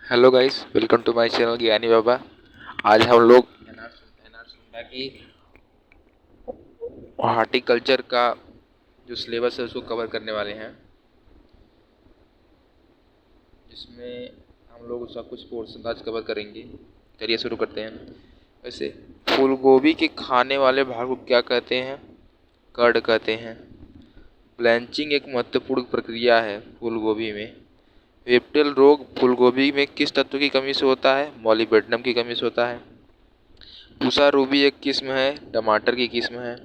Hello guys, welcome to my channel Gyani Baba. आज हम लोग एनआर की हॉर्टिकल्चर का जो सिलेबस है उसको कवर करने वाले हैं, जिसमें हम लोग उसका कुछ पोर्शन आज कवर करेंगे। चलिए शुरू करते हैं। वैसे फूल गोभी के खाने वाले भाग को क्या कहते हैं? कर्ड कहते हैं। ब्लैंचिंग एक महत्वपूर्ण प्रक्रिया है फूल गोभी में। वेप्टिल रोग फूलगोभी में किस तत्व की कमी से होता है? मॉलिबेडनम की कमी से होता है। पूसा रूबी एक किस्म है, टमाटर की किस्म है।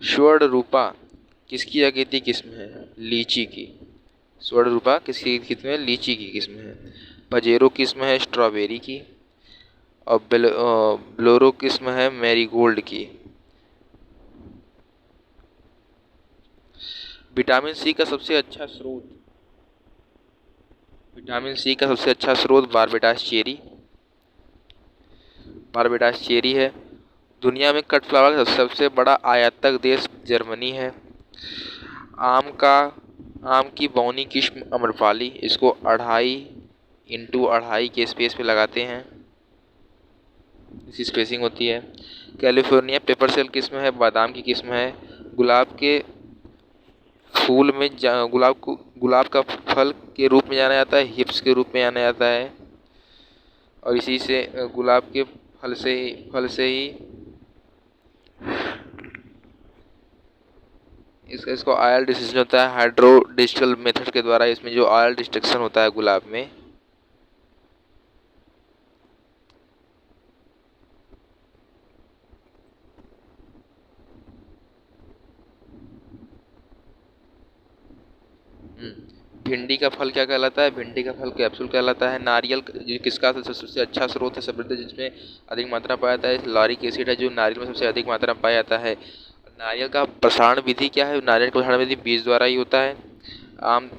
स्वर्ण रूपा किसकी अगेती किस्म है? लीची की। स्वर्ण रूपा किसकी किस्म है? लीची की किस्म है। पजेरो किस्म है स्ट्रॉबेरी की। और ब्लोरो किस्म है मैरीगोल्ड की। विटामिन सी का सबसे अच्छा स्रोत विटामिन सी का सबसे अच्छा स्रोत बारबेडास चेरी है। दुनिया में कटफ्लावर का सबसे बड़ा आयातक देश जर्मनी है। आम का आम की बौनी किस्म अम्रपाली, इसको 2.5 x 2.5 के स्पेस पे लगाते हैं, इसकी स्पेसिंग होती है। कैलिफोर्निया पेपर सेल किस्म है, बादाम की किस्म है। गुलाब के फूल में गुलाब का फल के रूप में जाना जाता है, हिप्स के रूप में जाना जाता है। और इसी से गुलाब के फल से ही इसको ऑयल डिस्ट्रक्शन होता है, हाइड्रो डिजिटल मेथड के द्वारा इसमें जो ऑयल डिस्ट्रक्शन होता है गुलाब में। भिंडी का फल क्या कहलाता है? भिंडी का फल कैप्सूल कहलाता है। नारियल किसका सबसे अच्छा स्रोत है समृद्ध, जिसमें अधिक मात्रा पाया जाता है? लॉरिक एसिड है, जो नारियल में सबसे अधिक मात्रा में पाया जाता है। नारियल का प्रसारण विधि क्या है? नारियल का प्रसारण विधि बीज द्वारा ही होता है। आम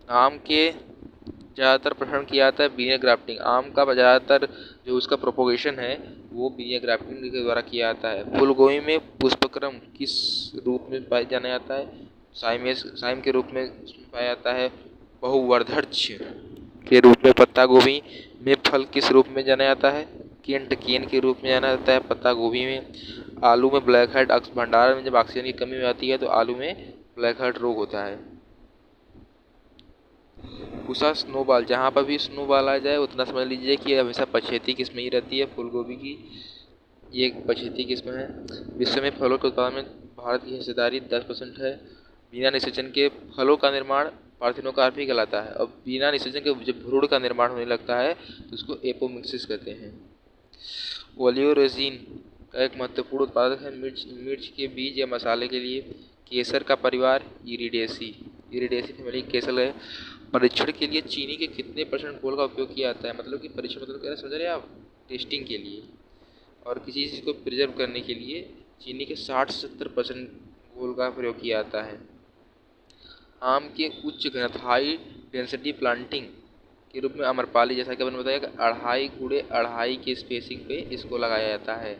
आम के ज़्यादातर प्रसारण किया जाता है बीनियर ग्राफ्टिंग। आम का ज़्यादातर जो उसका प्रोपोगेशन है वो बीनियर ग्राफ्टिंग के द्वारा किया जाता है। फूलगोभी में पुष्पक्रम किस रूप में पाया जाना जाता है? साइम के रूप में पाया जाता है। बहुवर्धक्ष के रूप में पत्ता गोभी में फल किस रूप में जाना जाता है? केन के रूप में जाना जाता है पत्ता गोभी में। आलू में ब्लैक हेड भंडारण में जब ऑक्सीजन की कमी हो जाती है तो आलू में ब्लैक हेड रोग होता है। पूसा स्नोबॉल, जहाँ पर भी स्नोबॉल आ जाए उतना समझ लीजिए कि हमेशा पछेती किस्म ही रहती है फूलगोभी की। ये एक पछेती किस्म है। विश्व में फलों के उत्पादन में भारत की हिस्सेदारी 10% है। बिना निषेचन के फलों का निर्माण पार्थिनोकार्पी कहलाता है। और बिना निषेचन के जब भ्रूण का निर्माण होने लगता है तो उसको एपोमिक्सिस कहते हैं। ओलियोरेजिन का एक महत्वपूर्ण उत्पादक है मिर्च के बीज या मसाले के लिए। केसर का परिवार इरिडेसी फैमिली केसर है। परीक्षण के लिए चीनी के कितने परसेंट घोल का उपयोग किया जाता है? मतलब कि परीक्षण मतलब क्या समझ रहे हैं आप? टेस्टिंग के लिए और किसी चीज़ को प्रिजर्व करने के लिए चीनी के 60 से 70% घोल का प्रयोग किया जाता है। आम के उच्च घनत्व हाई डेंसिटी प्लांटिंग के रूप में अम्रपाली, जैसा कि मैंने बताया कि 2.5 x 2.5 की स्पेसिंग पे इसको लगाया जाता है।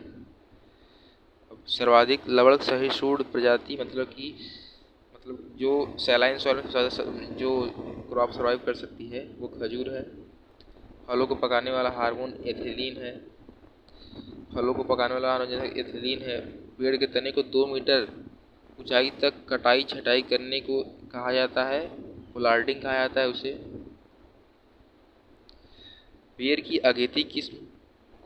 सर्वाधिक लवण सहिष्णु प्रजाति मतलब जो सैलाइन सॉइल में जो क्रॉप सर्वाइव कर सकती है वो खजूर है। फलों को पकाने वाला हार्मोन जैसे एथिलीन है। पेड़ के तने को 2 मीटर ऊंचाई तक कटाई छटाई करने को कहा जाता है, प्लांटिंग कहा जाता है उसे। बेर की अगेती किस्म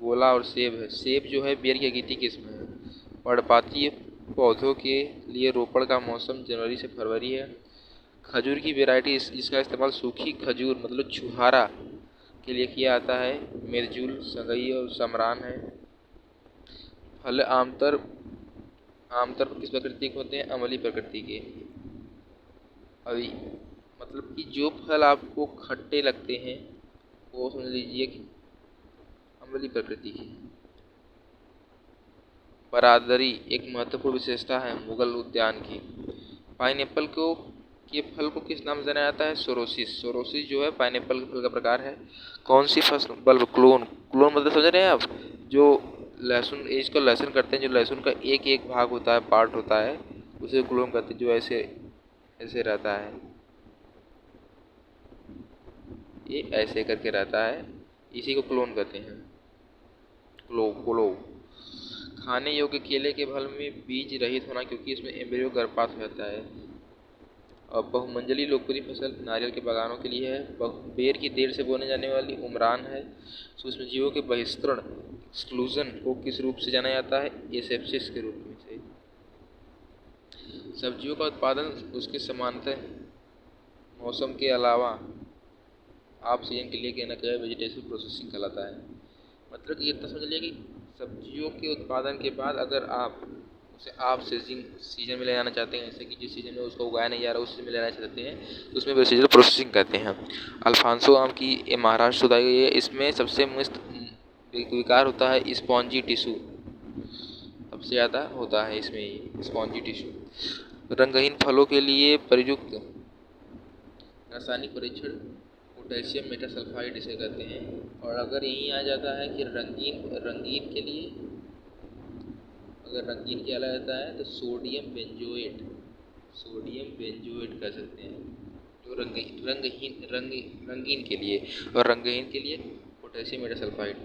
गोला और सेब है। सेब जो है बेर की अगेती किस्म है। पर्णपाती पौधों के लिए रोपण का मौसम जनवरी से फरवरी है। खजूर की वैरायटी जिसका इस्तेमाल सूखी खजूर मतलब छुहारा के लिए किया जाता है, मिर्जुल, सगई और समरान है। फल आमतौर पर किस प्रकृति के होते हैं? अम्लीय प्रकृति के। अभी मतलब कि जो फल आपको खट्टे लगते हैं वो समझ लीजिए कि अम्लीय प्रकृति की। बरादरी एक महत्वपूर्ण विशेषता है मुगल उद्यान की। पाइनएप्पल के फल को किस नाम से जाना जाता है? सोरोसिस जो है पाइनएप्पल के फल का प्रकार है। कौन सी फसल बल्ब क्लोन मतलब समझ रहे हैं आप? जो लहसुन इसको लहसुन करते हैं, जो लहसुन का एक एक भाग होता है, पार्ट होता है, उसे क्लोन करते हैं, जो ऐसे ऐसे रहता है, ये ऐसे करके रहता है। इसी को क्लोन कहते हैं। क्लो। खाने योग्य केले के फल में बीज रहित होना, क्योंकि इसमें एम्ब्रियो गर्भपात हो जाता है। और बहुमंजली लोकप्रिय फसल नारियल के बागानों के लिए है। बेर की देर से बोने जाने वाली उमरान है। सूक्ष्मजीवों के बहिष्करण एक्सक्लूजन को किस रूप से जाना जाता है? एसेप्सिस के रूप में से। सब्जियों का उत्पादन उसके समानांतर मौसम के अलावा आप सीजन के लिए कहना चाहिए वेजिटेटिव प्रोसेसिंग कहलाता है। मतलब कि इतना समझ लिया कि सब्जियों के उत्पादन के बाद अगर आप उसे आप सीजन में ले जाना चाहते हैं, जैसे कि जिस सीजन में उसको उगाया नहीं जा रहा उस सीजन में ले जाना चाहते हैं, तो उसमें वेजिटेटिव प्रोसेसिंग कहते हैं। अल्फांसो आम की महाराष्ट्र उगाई गई है। इसमें सबसे मुख्य विकार होता है स्पॉन्जी टिश्यू, सबसे ज़्यादा होता है इसमें स्पॉन्जी टिश्यू। रंगहीन फलों के लिए प्रयुक्त रासायनिक परीक्षण पोटेशियम मेटासल्फाइड इसे कहते हैं। और अगर यहीं आ जाता है कि रंगीन के लिए, अगर रंगीन क्या जाता है तो सोडियम बेंजोएट कह सकते हैं, जो रंगीन के लिए, और रंगहीन के लिए पोटेशियम मेटासल्फाइड।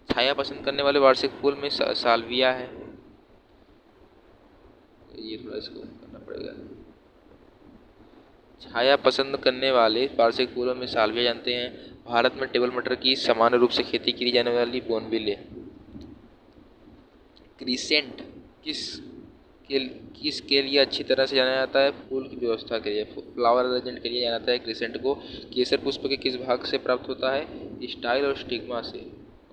छाया पसंद करने वाले वार्षिक फूल में साल्विया है। ये थोड़ा इसको करना पड़ेगा। छाया पसंद करने वाले वार्षिक फूलों में साल्विया जानते हैं। भारत में टेबल मटर की सामान्य रूप से खेती की जाने वाली बोनबिल है। क्रिसेंट किस के लिए अच्छी तरह से जाना जाता है? फूल की व्यवस्था के लिए, फ्लावर अरेंजमेंट के लिए जाना जाता है क्रिसेंट को। केसर पुष्प के किस भाग से प्राप्त होता है? स्टाइल और स्टिग्मा से,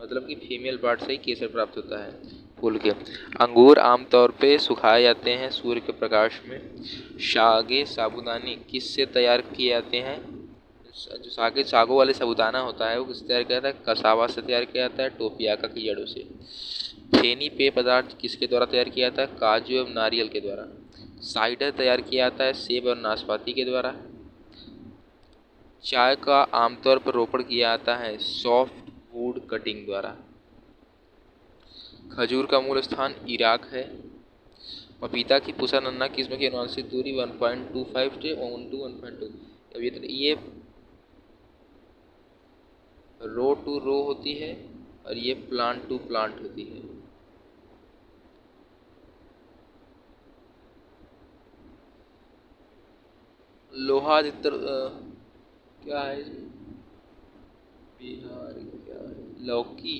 मतलब कि फीमेल पार्ट से ही केसर प्राप्त होता है फूल के। अंगूर आमतौर पे सुखाए जाते हैं सूर्य के प्रकाश में। साबूदाने किस से तैयार किए जाते हैं? जो सागों वाले साबूदाना होता है वो किससे तैयार किया जाता है? कसावा से तैयार किया जाता है, टोपियाका की जड़ों से। फेनी पेय पदार्थ किसके द्वारा तैयार किया जाता है? काजू एवं नारियल के द्वारा। साइडर तैयार किया जाता है सेब और नाशपाती के द्वारा। चाय का आमतौर पर रोपण किया जाता है सॉफ्ट वुड कटिंग द्वारा। खजूर का मूल स्थान इराक है। पपीता की पुसा नन्ना किस्म की अनुवांशिक दूरी 1.25 से 1.2। अब ये रो टू रो होती है और ये प्लांट टू प्लांट होती है। लोहा अधिकतर क्या है इसमें? बिहार क्या है? लौकी।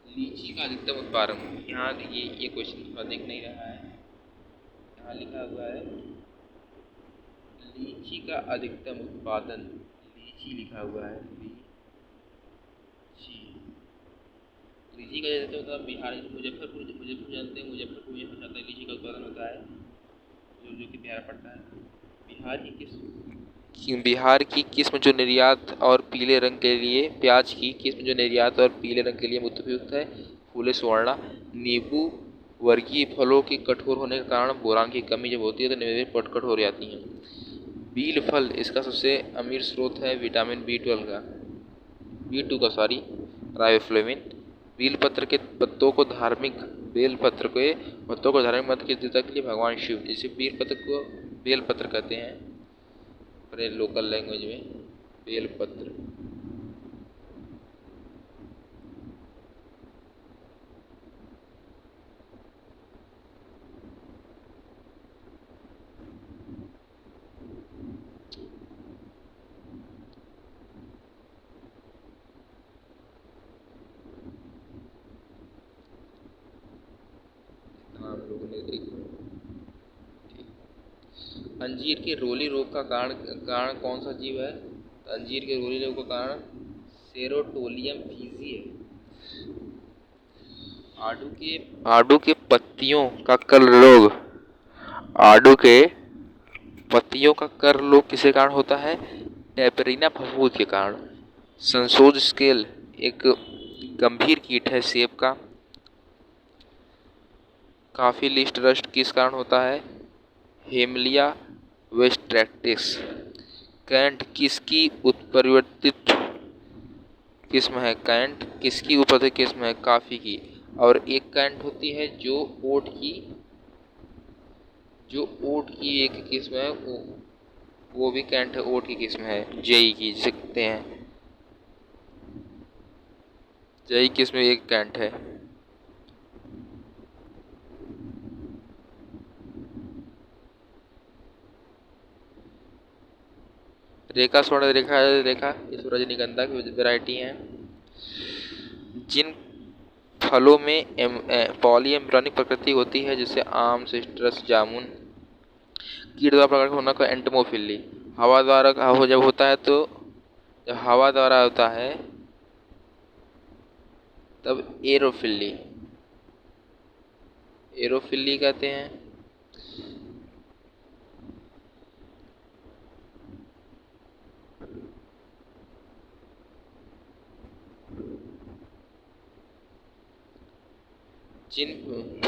लीची का अधिकतम उत्पादन, यहाँ ये क्वेश्चन थोड़ा दिख नहीं रहा है, यहाँ लिखा हुआ है लीची का अधिकतम उत्पादन, लीची लिखा हुआ है लीची का जैसे होता है बिहार, मुजफ्फरपुर जानते हैं, मुजफ्फरपुर में ज़्यादा लीची का उत्पादन होता है, जो कि बिहार पड़ता है। बिहार की किस्म जो निर्यात और पीले रंग के लिए, प्याज की किस्म जो निर्यात और पीले रंग के लिए उपयुक्त है, फूले स्वर्णा। नींबू वर्गीय फलों के कठोर होने के कारण बोरान की कमी जब होती है तो नींबू कठोर हो जाती हैं। बील फल इसका सबसे अमीर स्रोत है विटामिन B2 का राइबोफ्लेविन। बेल पत्र के पत्तों को धार्मिक महत्व किस देवता के लिए? भगवान शिव। जैसे बेल पत्र कहते हैं अपने लोकल लैंग्वेज में, बेल पत्र। अंजीर के रोली रोग का कारण कौन सा जीव है? अंजीर के रोली रोग का कारण सेरोटोलियम फीजी है। आड़ू के पत्तियों का कर रोग किसके कारण होता है? टेपरिना फफूंद के कारण। संशोध स्केल एक गंभीर कीट है सेब का। काफी लिस्ट रस्ट किस कारण होता है? हेमलिया वेस्ट्रैक्टिस। कैंट किसकी उत्परिवर्तित किस्म है? कैंट किसकी उत्परिवर्तित किस्म है? कॉफी की। और एक कैंट होती है जो ओट की एक किस्म है, वो भी कैंट है, ओट की किस्म है, जेई की जिसे कहते हैं, जेई किस्म एक कैंट है। रेखा, स्वर्ण रेखा, रेखा ये रजनीगंधा की वैरायटी है। जिन फलों में पॉलीएम्ब्रियोनिक प्रकृति होती है, जैसे आम, सिट्रस, जामुन, कीट द्वारा प्रकट होने का एंटोमोफिली। हवा द्वारा हो जब होता है तो जब हवा द्वारा होता है तब एरोफिली, एरोफिली कहते हैं। जिन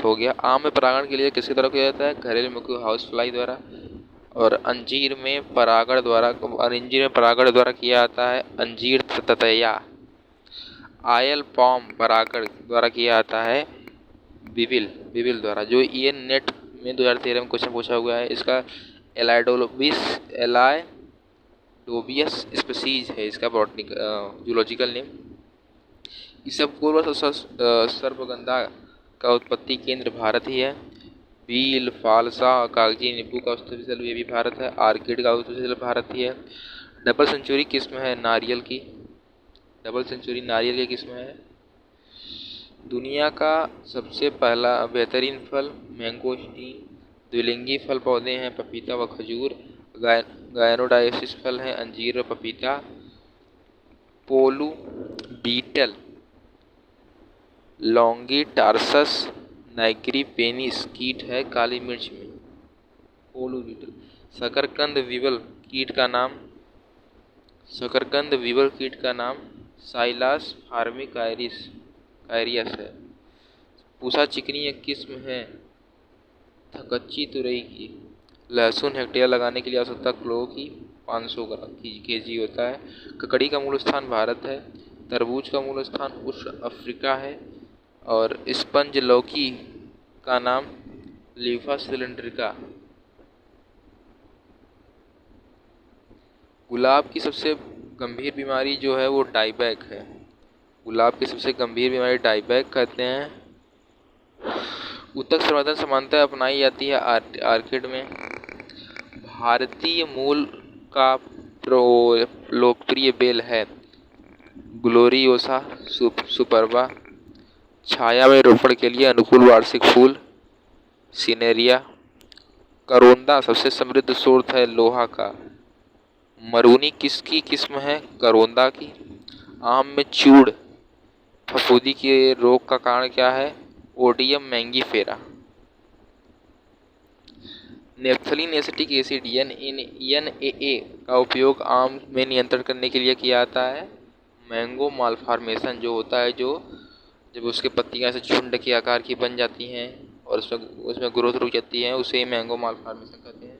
हो गया, आम में परागण के लिए किसके द्वारा किया जाता है? घरेलू मुख्य हाउस फ्लाई द्वारा। और अंजीर में परागण द्वारा किया जाता है अंजीर ततैया। आयल पॉम परागण द्वारा किया जाता है बिविल, बिविल द्वारा, जो ये नेट में 2013 में क्वेश्चन पूछा हुआ है। इसका एलाइडोबियस स्पीसीज है इसका बॉटनिक जूलॉजिकल नेम। इसबगोल सर्पगंधा का उत्पत्ति केंद्र भारत ही है। बील, फालसा, कागजी नींबू का उत्पत्ति स्थल ये भी भारत है। आर्किड का उत्पत्ति स्थल भारत ही है। डबल सेंचुरी किस्म है नारियल की, डबल सेंचुरी नारियल की किस्म है। दुनिया का सबसे पहला बेहतरीन फल मैंगोस्टीन। द्विलिंगी फल पौधे हैं पपीता व खजूर। गायनोडायोसिस फल हैं अंजीर व पपीता। पोलू बीटल लॉन्गिटार्सस नाइग्रिपेनिस कीट है काली मिर्च में। पोलू बीटल। शकरकंद विवल कीट का नाम, शकरकंद विवल कीट का नाम साइलास फार्मिकायरियस है। पूसा चिकनी एक किस्म है थकच्ची तुरई की। लहसुन हेक्टेयर लगाने के लिए आवश्यकता किलो की 500 ग्राम केजी होता है। ककड़ी का मूल स्थान भारत है। तरबूज का मूल स्थान उष्ण अफ्रीका है। और स्पंज लौकी का नाम लीफा सिलेंड्रिका। गुलाब की सबसे गंभीर बीमारी जो है वो डाईबैक है। गुलाब की सबसे गंभीर बीमारी डाईबैक कहते हैं। उत्तक संवर्धन समानता अपनाई जाती है आर्किड में। भारतीय मूल का लोकप्रिय बेल है ग्लोरियोसा सुपरबा। छाया में रोपण के लिए अनुकूल वार्षिक फूल सिनेरिया। करोंदा सबसे समृद्ध स्रोत है लोहा का। मरूनी किसकी किस्म है? करोंदा की। आम में चूड़ फफूंदी के रोग का कारण क्या है? Oidium mangiferae. Naphthalene acetic acid NaA का उपयोग आम में नियंत्रण करने के लिए किया जाता है। मैंगो मालफॉर्मेशन जो होता है, जो जब उसके पत्तियां ऐसे झुंड के आकार की बन जाती हैं और उसमें ग्रोथ रुक जाती है, उसे मैंगो मालफॉर्मेशन कहते हैं।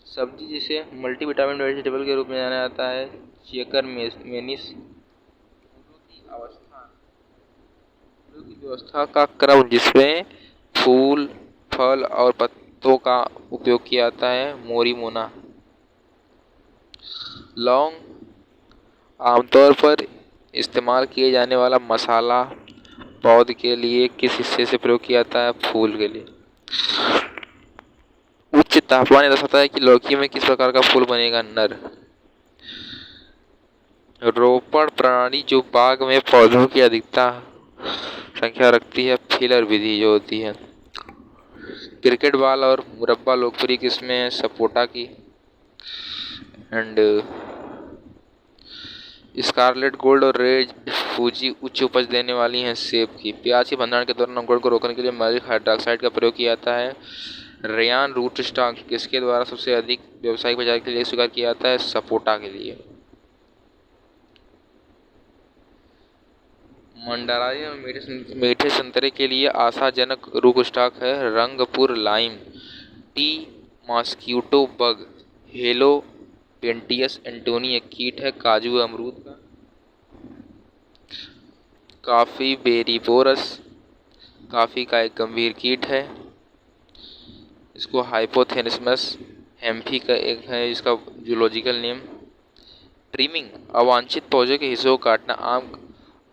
सब्जी जिसे मल्टीविटामिन वेजिटेबल के रूप में जाना जाता है चेकर मेनिस। फूलों की व्यवस्था का क्रम जिसमें फूल, फल और पत्तों का उपयोग किया जाता है मोरिमोना। लौंग आमतौर पर इस्तेमाल किए जाने वाला मसाला पौध के लिए किस हिस्से से प्रयोग किया जाता है? फूल के लिए। उच्च तापमान यह दर्शाता है कि लौकी में किस प्रकार का फूल बनेगा? नर। रोपण प्रणाली जो बाग में पौधों की अधिकता संख्या रखती है फिलर विधि जो होती है। क्रिकेट बॉल और मुरब्बा लोकप्रिय किस्में हैं सपोटा की एंड स्कारलेट गोल्ड और रेड फूजी उच्च उपज देने वाली हैं सेब की। प्याज के भंडारण के दौरान अंकुरण को रोकने के लिए मैलिक हाइड्रॉक्साइड का प्रयोग किया जाता है। रेयान रूट स्टॉक किसके द्वारा सबसे अधिक व्यावसायिक बाजार के लिए स्वीकार किया जाता है? सपोटा के लिए। मंडाराई और मीठे संतरे के लिए आशाजनक रूट स्टॉक है Rangpur lime. Tea mosquito bug Helopeltis antonii एक कीट है काजू अमरूद का। काफी बेरीबोरस काफी का एक गंभीर कीट है। इसको हाइपोथेनिसमस हेम्फी का एक है इसका जूलॉजिकल नेम। ट्रिमिंग अवांछित पौधे के हिस्सों को काटना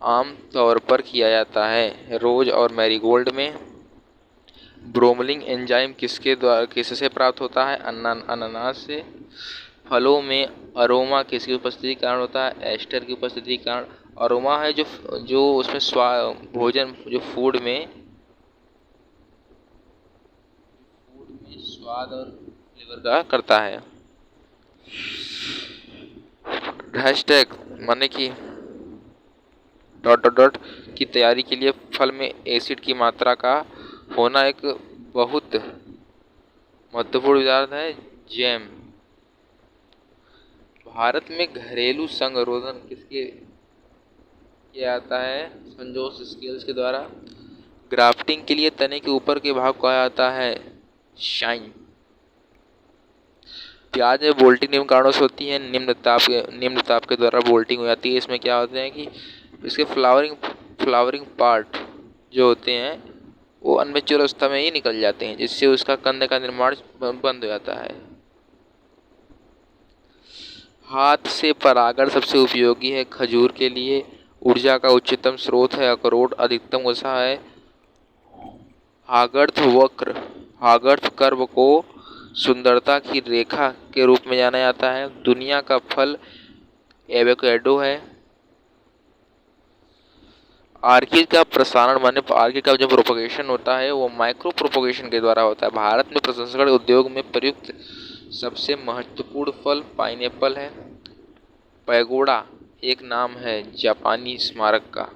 आम तौर पर किया जाता है रोज और मैरीगोल्ड में। ब्रोमलिंग एंजाइम किससे प्राप्त होता है? अनानास से। फलों में अरोमा किसकी उपस्थिति के कारण होता है? एस्टर की उपस्थिति के कारण। अरोमा है जो उसमें भोजन जो फूड में स्वाद और फ्लेवर का करता है। हैशटैग माने कि डॉट डॉट डॉट की तैयारी के लिए फल में एसिड की मात्रा का होना एक बहुत महत्वपूर्ण पदार्थ है। जैम। भारत में घरेलू संरोधन किसके किया जाता है? संजोस स्केल्स के द्वारा। ग्राफ्टिंग के लिए तने के ऊपर के भाग को कहा जाता है शाइन। प्याज में बोल्टिंग निम्न कारणों से होती है। निम्न ताप के द्वारा बोल्टिंग हो जाती है। इसमें क्या होते हैं कि इसके फ्लावरिंग पार्ट जो होते हैं वो अनमेच्योर अवस्था में ही निकल जाते हैं, जिससे उसका कंद का निर्माण बंद हो जाता है। हाथ से परागण सबसे उपयोगी है खजूर के लिए। ऊर्जा का उच्चतम स्रोत है अखरोट। अधिकतम वसा है। हागर्थ कर्व को सुंदरता की रेखा के रूप में जाना जाता है। दुनिया का फल एवोकेडो है। आर्किड का प्रसारण माने आर्किड का जो प्रोपगेशन होता है वो माइक्रो प्रोपगेशन के द्वारा होता है। भारत में प्रसंस्करण उद्योग में प्रयुक्त सबसे महत्वपूर्ण फल पाइनएप्पल है। पैगोडा एक नाम है जापानी स्मारक का।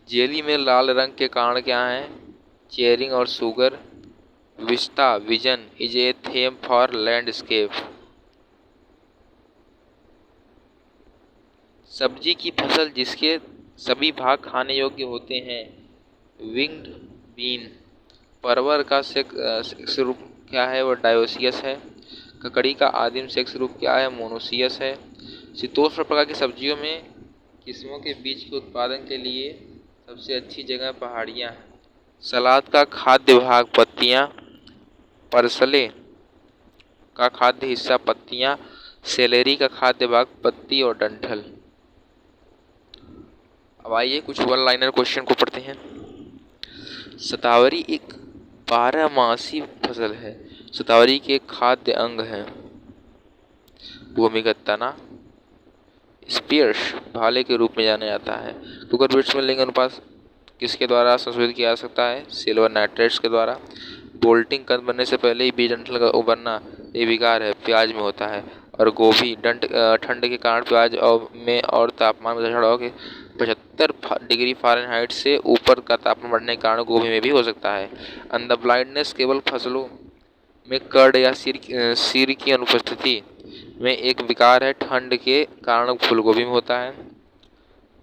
जेली में लाल रंग के कारण क्या है? चेरिंग और sugar. Vista vision is a theme for landscape. सब्जी की फसल जिसके सभी भाग खाने योग्य होते हैं। Winged been. परवर का सेक्स रूप क्या है? वो डायोसियस है। ककड़ी का आदिम सेक्स रूप क्या है? मोनोसियस है। शीतोष्ण प्रकार की सब्जियों में किस्मों के बीज के उत्पादन के लिए सबसे अच्छी जगह पहाड़ियाँ हैं। सलाद का खाद्य भाग पत्तियाँ। परसले का खाद्य हिस्सा पत्तियाँ। सेलेरी का खाद्य भाग पत्ती और डंठल। अब आइए कुछ वन लाइनर क्वेश्चन को पढ़ते हैं। शतावरी एक 12 मासी फसल है। शतावरी के खाद्य अंग हैं भूमिगत तना। स्पियर्स भाले के रूप में जाना जाता है। कुकर बिट्स में लिंग अनुपात किसके द्वारा संशोधित किया जा सकता है? सिल्वर नाइट्रेट्स के द्वारा। बोल्टिंग कंद बनने से पहले ही बीज डंठल का उबरना ये विकार है प्याज में होता है। और गोभी ठंड के कारण प्याज में और तापमान में चढ़ाव के 75 डिग्री फ़ारेनहाइट से ऊपर का तापमान बढ़ने के कारण गोभी में भी हो सकता है। अंडर ब्लाइंडनेस केवल फसलों में कर्ड या सिर की अनुपस्थिति में एक विकार है। ठंड के कारण फूलगोभी में होता है।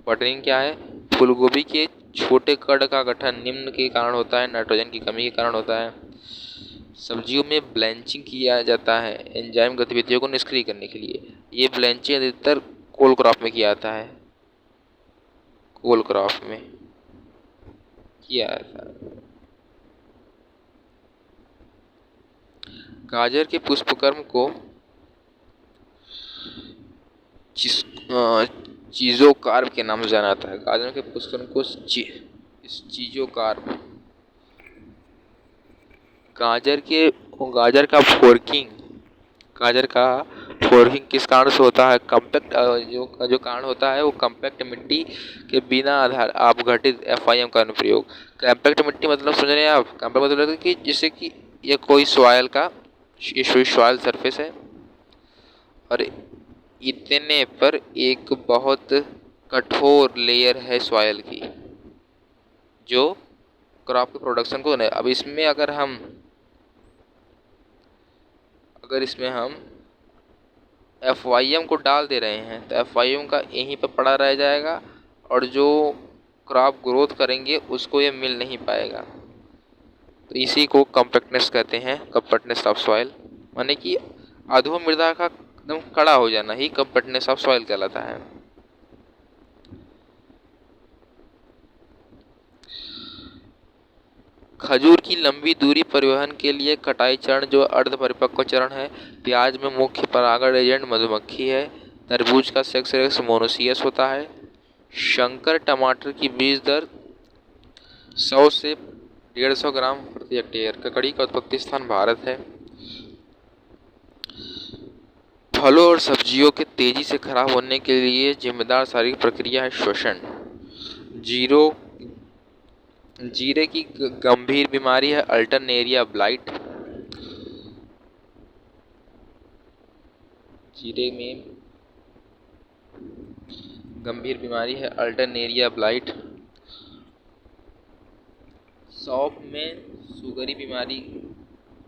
बटरिंग क्या है? फूलगोभी के छोटे कर्ड का गठन निम्न के कारण होता है। नाइट्रोजन की कमी के कारण होता है। सब्जियों में ब्लैंचिंग किया जाता है एंजाइम गतिविधियों को निष्क्रिय करने के लिए। ये ब्लैंचिंग अधिकतर कोल क्रॉप में किया जाता है। कोल क्रॉप में किया जाता है। गाजर के पुष्पक्रम को चीजोकार्प के नाम से जाना जाता है। गाजर के पुष्पक्रम को चीजोकार्प। गाजर का फोर्किंग किस कारण से होता है? कम्पैक्ट जो कारण होता है वो कम्पैक्ट मिट्टी के बिना आधार अपघटित FIM का अनुप्रयोग। कम्पैक्ट मिट्टी मतलब समझ रहे हैं आप? कम्पैक्ट मतलब कि जैसे कि ये कोई सॉइल सरफेस है और इतने पर एक बहुत कठोर लेयर है सॉइल की जो क्रॉप के प्रोडक्शन को अब इसमें अगर इसमें हम FIM को डाल दे रहे हैं तो FIM का यहीं पर पड़ा रह जाएगा और जो क्रॉप ग्रोथ करेंगे उसको ये मिल नहीं पाएगा। तो इसी को कम्पैक्टनेस कहते हैं। कम्पैक्टनेस ऑफ सॉइल माने कि अधो मृदा का एकदम कड़ा हो जाना ही कंपैक्टनेस ऑफ सॉइल कहलाता है। खजूर की लंबी दूरी परिवहन के लिए कटाई चरण जो अर्ध परिपक्व चरण है। प्याज में मुख्य परागण एजेंट मधुमक्खी है। तरबूज का सेक्स रेस मोनोसियस होता है। शंकर टमाटर की बीज दर 100 से 150 ग्राम प्रति हेक्टेयर। ककड़ी का उत्पत्ति स्थान भारत है। फलों और सब्जियों के तेजी से खराब होने के लिए जिम्मेदार शारीरिक प्रक्रिया है श्वसन। जीरो जीरे की गंभीर बीमारी है अल्टरनेरिया ब्लाइट। जीरे में गंभीर बीमारी है अल्टरनेरिया ब्लाइट। सौंफ में सुगरी बीमारी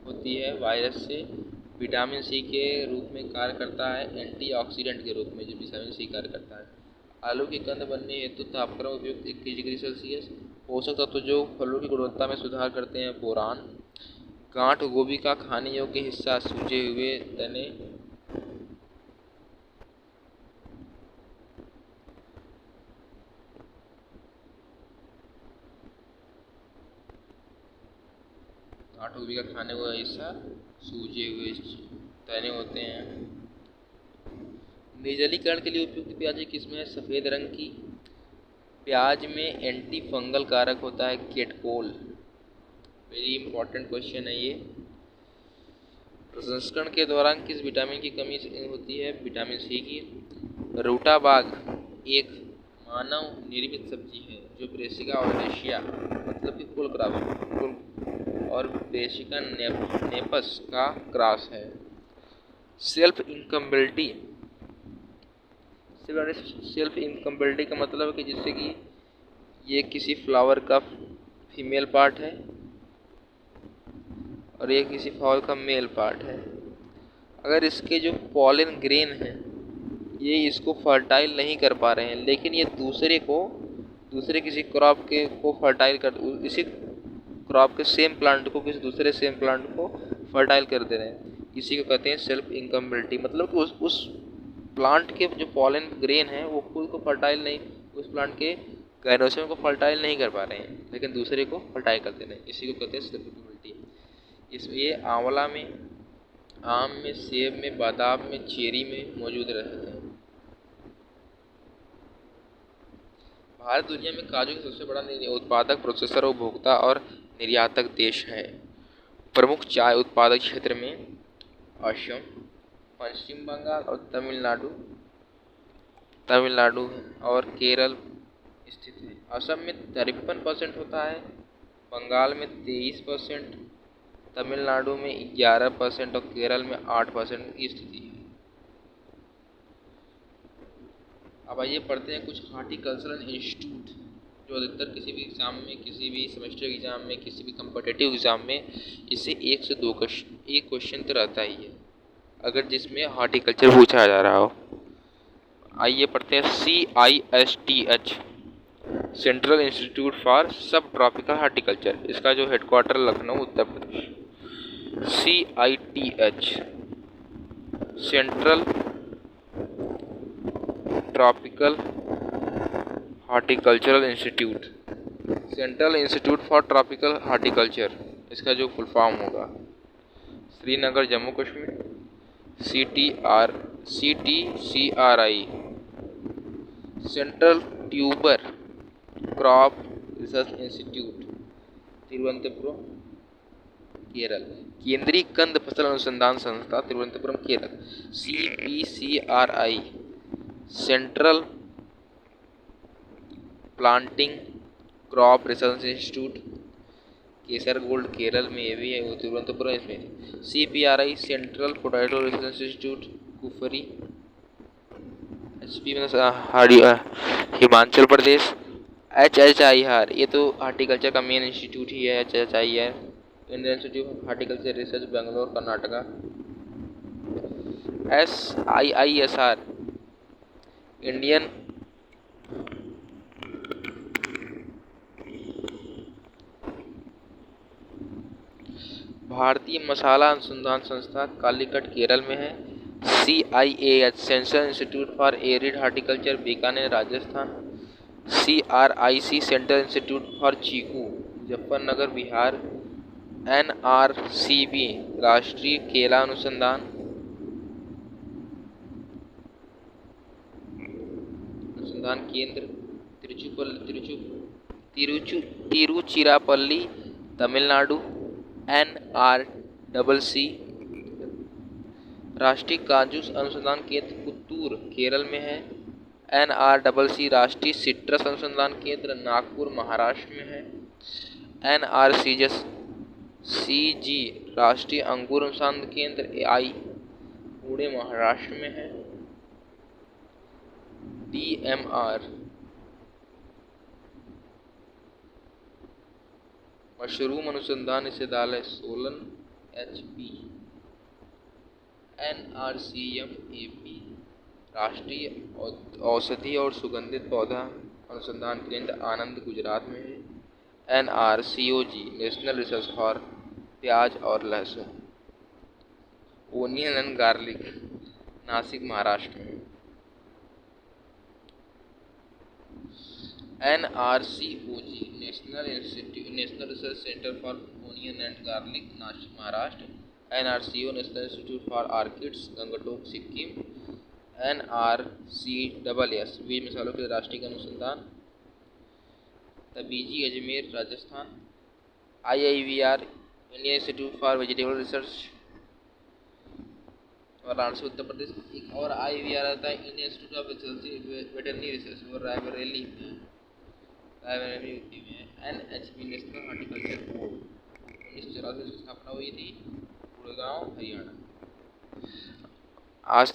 होती है वायरस से। विटामिन सी के रूप में कार्य करता है, एंटीऑक्सीडेंट के रूप में जो विटामिन सी कार्य करता है। आलू की कंद बनने हेतु तापक्रम उपयुक्त 21 डिग्री सेल्सियस। पोषक तत्व जो फलों की गुणवत्ता में सुधार करते हैं बोरान। गांठ गोभी का खाने योग्य हिस्सा सूजे हुए तने। गांठ गोभी का खाने का हिस्सा सूजे हुए तने होते हैं। निर्जलीकरण के लिए उपयुक्त प्याज की किस्म है सफ़ेद रंग की। प्याज में एंटी फंगल कारक होता है केटकोल। वेरी इंपॉर्टेंट क्वेश्चन है ये। प्रसंस्करण के दौरान किस विटामिन की कमी होती है? विटामिन सी की। रूटाबाग एक मानव निर्मित सब्जी है जो ब्रेसिका ऑरेशिया मतलब कि फुल और ब्रेसिका नेपस का क्रॉस है। सेल्फ इनकम्पेबिलिटी का मतलब है कि जिससे कि ये किसी फ्लावर का फीमेल पार्ट है और ये किसी फ्लावर का मेल पार्ट है। अगर इसके जो पॉलन ग्रेन हैं ये इसको फर्टाइल नहीं कर पा रहे हैं, लेकिन ये दूसरे किसी क्रॉप के को फर्टाइल कर, इसी क्रॉप के सेम प्लांट को किसी दूसरे सेम प्लांट को फर्टाइल कर दे रहे हैं। इसी को कहते हैं सेल्फ इनकम्पेबिलिटी। मतलब कि उस प्लांट के जो पॉलन ग्रेन है वो खुद को फर्टाइल नहीं, उस प्लांट के गाइनोसियम को फर्टाइल नहीं कर पा रहे हैं, लेकिन दूसरे को फर्टाइल कर दे रहे हैं। इसी को कहते हैं सेल्फ इनकम्पेबिलिटी। इसमें ये आंवला में, आम में, सेब में, बादाम में, चेरी में मौजूद रहते हैं। भारत दुनिया में काजू का सबसे बड़ा उत्पादक, प्रोसेसर, उपभोक्ता और निर्यातक देश है। प्रमुख चाय उत्पादक क्षेत्र में असम, पश्चिम बंगाल और तमिलनाडु और केरल स्थित है। असम में 53% होता है, बंगाल में 23%, तमिलनाडु में 11% और केरल में 8% की स्थिति है। अब आइए पढ़ते हैं कुछ हॉर्टिकल्चरल इंस्टीट्यूट जो अधिकतर किसी भी एग्ज़ाम में, किसी भी सेमेस्टर एग्ज़ाम में, किसी भी कम्पिटिटिव एग्ज़ाम में इससे 1 से 2 एक क्वेश्चन तो रहता ही है, अगर जिसमें हॉर्टिकल्चर पूछा जा रहा हो। आइए पढ़ते हैं CISTH, central institute for sub tropical horticulture. इसका जो headquarter Lucknow Uttar Pradesh. CITH central tropical horticultural institute, central institute for tropical horticulture, इसका जो फुल फॉर्म होगा। Srinagar Jammu Kashmir. CTCRI central tuber crop research institute, Thiruvananthapuram Kerala. केंद्रीय कंद फसल अनुसंधान संस्था, Thiruvananthapuram Kerala. CPCRI central planting crop research institute, Kasaragod Kerala में, ये भी है, वो तिरुवनंतपुरम इसमें। CPRI central potato research institute, Kufri. HP में हिमाचल प्रदेश। HHIR ये तो हार्टिकल्चर का मेन इंस्टीट्यूट ही है। HHIR Indian institute of Horticulture Research, Bangalore Karnataka. SIISR Indian भारतीय मसाला अनुसंधान संस्था कालीकट केरल में है। CIAH Central institute for Arid Horticulture Bikaner Rajasthan. CRIC Central institute for chikoo Muzaffarnagar Bihar. NRCB राष्ट्रीय केला अनुसंधान केंद्र तिरुचिरापल्ली तमिलनाडु। NRCC राष्ट्रीय काजू अनुसंधान केंद्र पुत्तूर केरल में है। NRCC राष्ट्रीय सिट्रस अनुसंधान केंद्र नागपुर महाराष्ट्र में है। NRCG राष्ट्रीय अंगूर अनुसंधान केंद्र AI पुणे महाराष्ट्र में है। DMR मशरूम अनुसंधान निदेशालय सोलन HP। NRCMAP राष्ट्रीय औषधि और सुगंधित पौधा अनुसंधान केंद्र आनंद गुजरात में है। NRCOG नेशनल रिसर्च फॉर प्याज और लहसुन onion and garlic Nashik Maharashtra में। NRCOG national research centre for onion and garlic Nashik Maharashtra. NRCO national institute for orchids Gangtok Sikkim. NRCSS बीज मसालों के राष्ट्रीय अनुसंधान Tabiji Ajmer Rajasthan. IIVR Indian institute for vegetable research Varanasi Uttar Pradesh. एक और IIVR आता है Indian institute of veterinary research वो रायबरेली में NHB नेशनल हॉर्टिकल्चर बोर्ड 1984 में स्थापना हुई थी गुड़गांव हरियाणा। आज